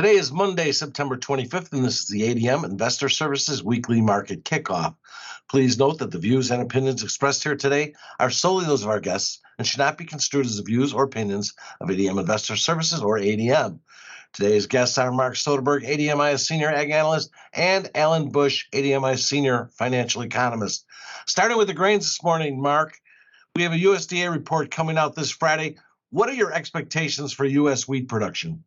Today is Monday, September 25th, and this is the ADM Investor Services Weekly Market Kickoff. Please note that the views and opinions expressed here today are solely those of our guests and should not be construed as the views or opinions of ADM Investor Services or ADM. Today's guests are Mark Soderberg, ADMI's Senior Ag Analyst, and Alan Bush, ADMI's Senior Financial Economist. Starting with the grains this morning, Mark, we have a USDA report coming out this Friday. What are your expectations for U.S. wheat production?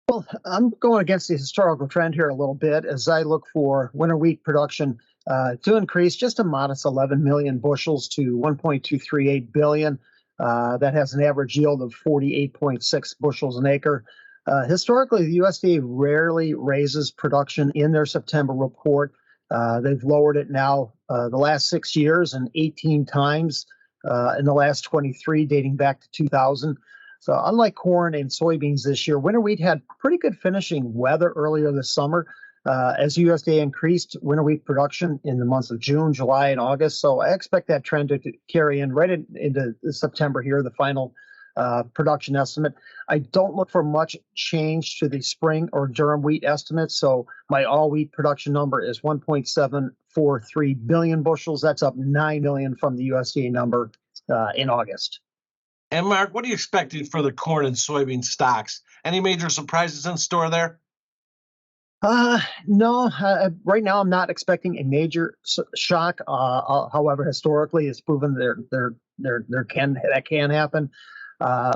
Well, I'm going against the historical trend here a little bit as I look for winter wheat production to increase just a modest 11 million bushels to 1.238 billion. That has an average yield of 48.6 bushels an acre. Historically, the USDA rarely raises production in their September report. They've lowered it now the last 6 years and 18 times in the last 23, dating back to 2000. So unlike corn and soybeans this year, winter wheat had pretty good finishing weather earlier this summer as USDA increased winter wheat production in the months of June, July, and August. So I expect that trend to carry in right into September here, the final production estimate. I don't look for much change to the spring or durum wheat estimates. So my all wheat production number is 1.743 billion bushels. That's up 9 million from the USDA number in August. And Mark, what are you expecting for the corn and soybean stocks? Any major surprises in store there? No. Right now, I'm not expecting a major shock. However, historically, it's proven that can happen.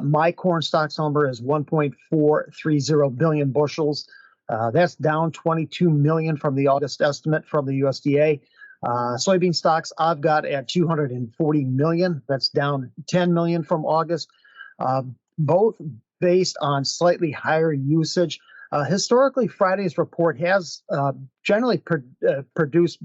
My corn stocks number is 1.430 billion bushels. That's down 22 million from the August estimate from the USDA. Soybean stocks I've got at 240 million. That's down 10 million from August, both based on slightly higher usage. Historically, Friday's report has generally produced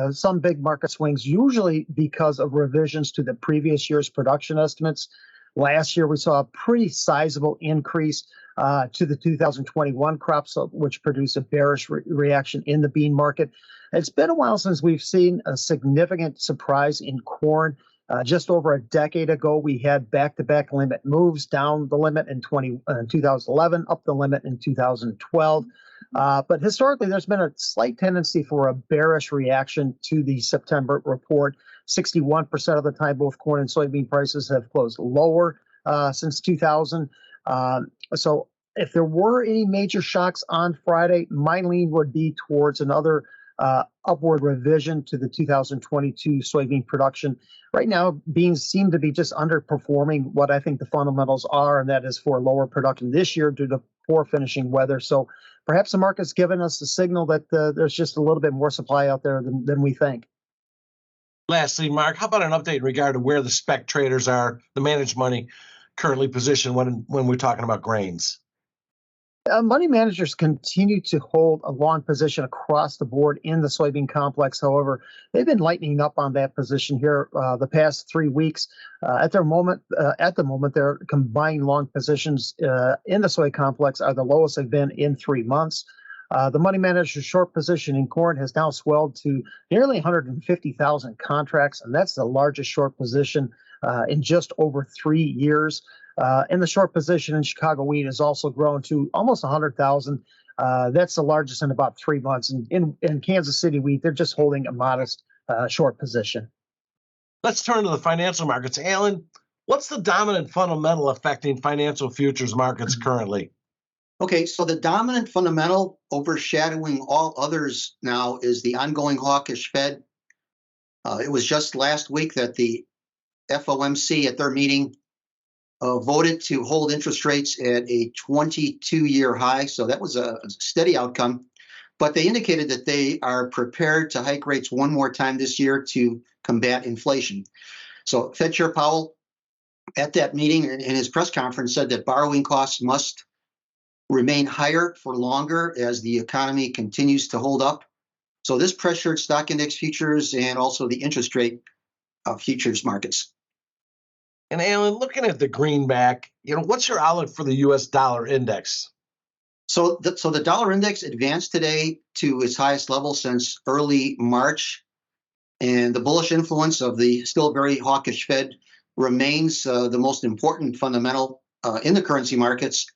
some big market swings, usually because of revisions to the previous year's production estimates. Last year, we saw a pretty sizable increase to the 2021 crops, which produced a bearish reaction in the bean market. It's been a while since we've seen a significant surprise in corn. Just over a decade ago, we had back-to-back limit moves, down the limit in 2011, up the limit in 2012. But historically, there's been a slight tendency for a bearish reaction to the September report. 61% of the time, both corn and soybean prices have closed lower since 2000. So if there were any major shocks on Friday, my lean would be towards another upward revision to the 2022 soybean production. Right now, beans seem to be just underperforming what I think the fundamentals are, and that is for lower production this year due to poor finishing weather. So perhaps the market's given us the signal that there's just a little bit more supply out there than we think. Lastly, Mark, how about an update in regard to where the spec traders are, the managed money, currently positioned when we're talking about grains? Money managers continue to hold a long position across the board in the soybean complex. However, they've been lightening up on that position here the past 3 weeks. At the moment, their combined long positions in the soy complex are the lowest they've been in 3 months. The money manager's short position in corn has now swelled to nearly 150,000 contracts, and that's the largest short position in just over 3 years. And the short position in Chicago wheat has also grown to almost 100,000. That's the largest in about 3 months. And in Kansas City wheat, they're just holding a modest short position. Let's turn to the financial markets. Alan, what's the dominant fundamental affecting financial futures markets currently? Okay, so the dominant fundamental overshadowing all others now is the ongoing hawkish Fed. It was just last week that the FOMC at their meeting voted to hold interest rates at a 22-year high. So that was a steady outcome. But they indicated that they are prepared to hike rates one more time this year to combat inflation. So Fed Chair Powell at that meeting in his press conference said that borrowing costs must remain higher for longer as the economy continues to hold up. So this pressured stock index futures and also the interest rate futures markets. And Alan, looking at the greenback, what's your outlook for the U.S. dollar index? So the dollar index advanced today to its highest level since early March, and the bullish influence of the still very hawkish Fed remains the most important fundamental in the currency markets.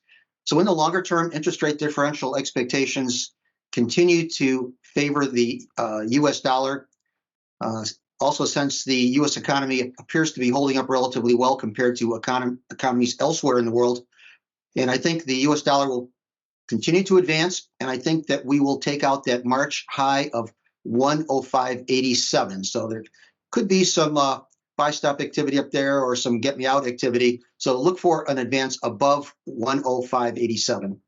So in the longer term, interest rate differential expectations continue to favor the U.S. dollar. Also, since the U.S. economy appears to be holding up relatively well compared to economies elsewhere in the world, and I think the U.S. dollar will continue to advance, and I think that we will take out that March high of 105.87. So there could be some buy stop activity up there or some get me out activity. So look for an advance above 105.87.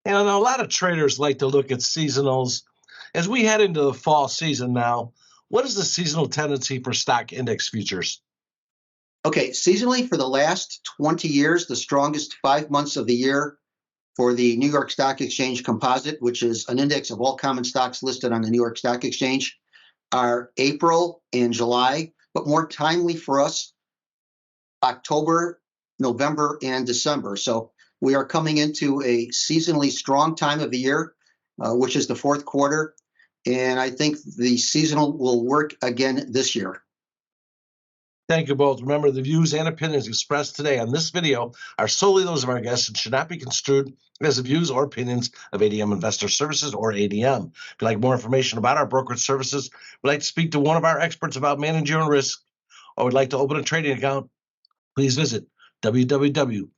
And a lot of traders like to look at seasonals. As we head into the fall season now, what is the seasonal tendency for stock index futures? Okay, seasonally for the last 20 years, the strongest 5 months of the year for the New York Stock Exchange Composite, which is an index of all common stocks listed on the New York Stock Exchange, are April and July, but more timely for us, October, November, and December. So we are coming into a seasonally strong time of the year, which is the fourth quarter. And I think the seasonal will work again this year. Thank you both. Remember, the views and opinions expressed today on this video are solely those of our guests and should not be construed as the views or opinions of ADM Investor Services or ADM. If you'd like more information about our brokerage services, would like to speak to one of our experts about managing your own risk, or would like to open a trading account, please visit www.admis.com.